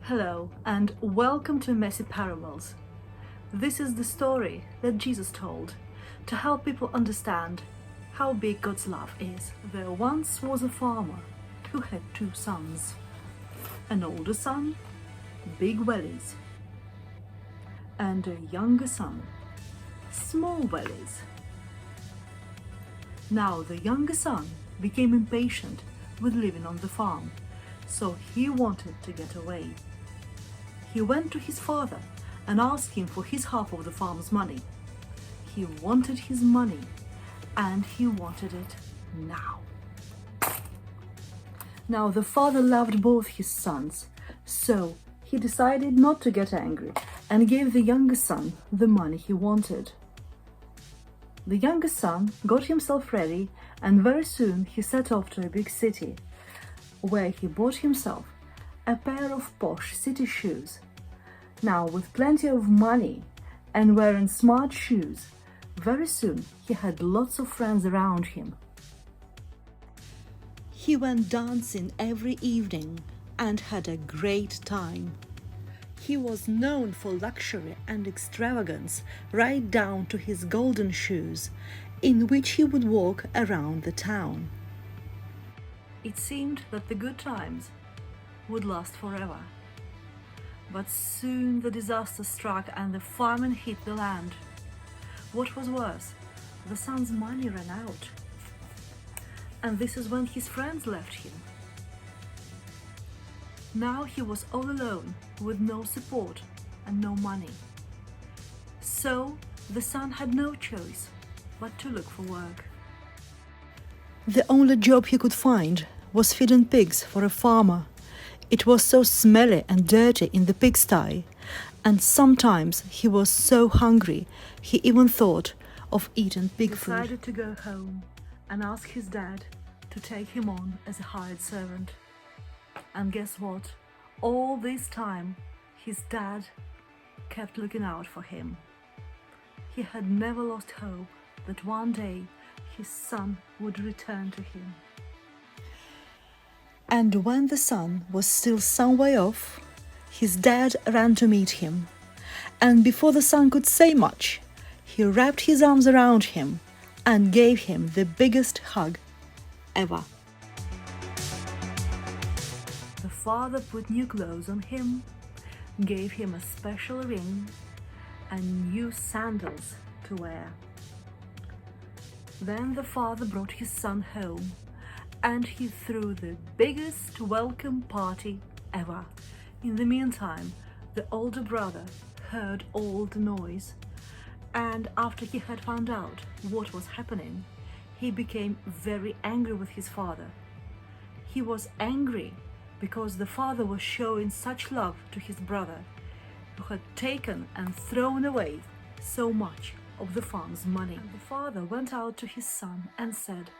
Hello and welcome to Messy Parables. This is the story that Jesus told to help people understand how big God's love is. There once was a farmer who had two sons. An older son, big bellies, and a younger son, small bellies. Now the younger son became impatient with living on the farm, so he wanted to get away. He went to his father and asked him for his half of the farm's money. He wanted his money, and he wanted it now. Now the father loved both his sons, so he decided not to get angry and gave the younger son the money he wanted. The younger son got himself ready, and very soon he set off to a big city, where he bought himself a pair of posh city shoes. Now, with plenty of money and wearing smart shoes, very soon he had lots of friends around him. He went dancing every evening and had a great time. He was known for luxury and extravagance, right down to his golden shoes, in which he would walk around the town. It seemed that the good times would last forever. But soon the disaster struck and the famine hit the land. What was worse, the son's money ran out. And this is when his friends left him. Now he was all alone, with no support and no money. So the son had no choice but to look for work. The only job he could find was feeding pigs for a farmer. It was so smelly and dirty in the pigsty, and sometimes he was so hungry he even thought of eating pig food. He decided to go home and ask his dad to take him on as a hired servant. And guess what? All this time, his dad kept looking out for him. He had never lost hope that one day his son would return to him. And when the son was still some way off, his dad ran to meet him. And before the son could say much, he wrapped his arms around him and gave him the biggest hug ever. The father put new clothes on him, gave him a special ring and new sandals to wear. Then the father brought his son home, and he threw the biggest welcome party ever. In the meantime, the older brother heard all the noise, and after he had found out what was happening, he became very angry with his father. He was angry because the father was showing such love to his brother, who had taken and thrown away so much of the farm's money. And the father went out to his son and said,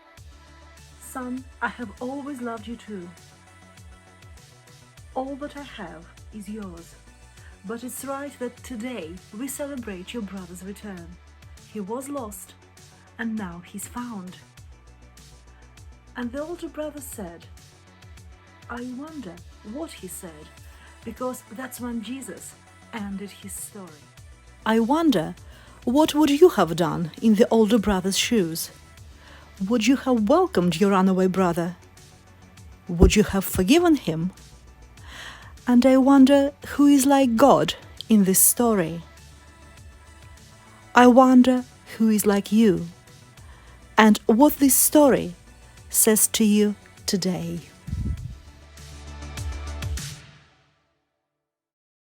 "Son, I have always loved you too. All that I have is yours. But it's right that today we celebrate your brother's return. He was lost, and now he's found." And the older brother said, I wonder what he said, because that's when Jesus ended his story. I wonder, what would you have done in the older brother's shoes? Would you have welcomed your runaway brother? Would you have forgiven him? And I wonder who is like God in this story. I wonder who is like you, and what this story says to you today.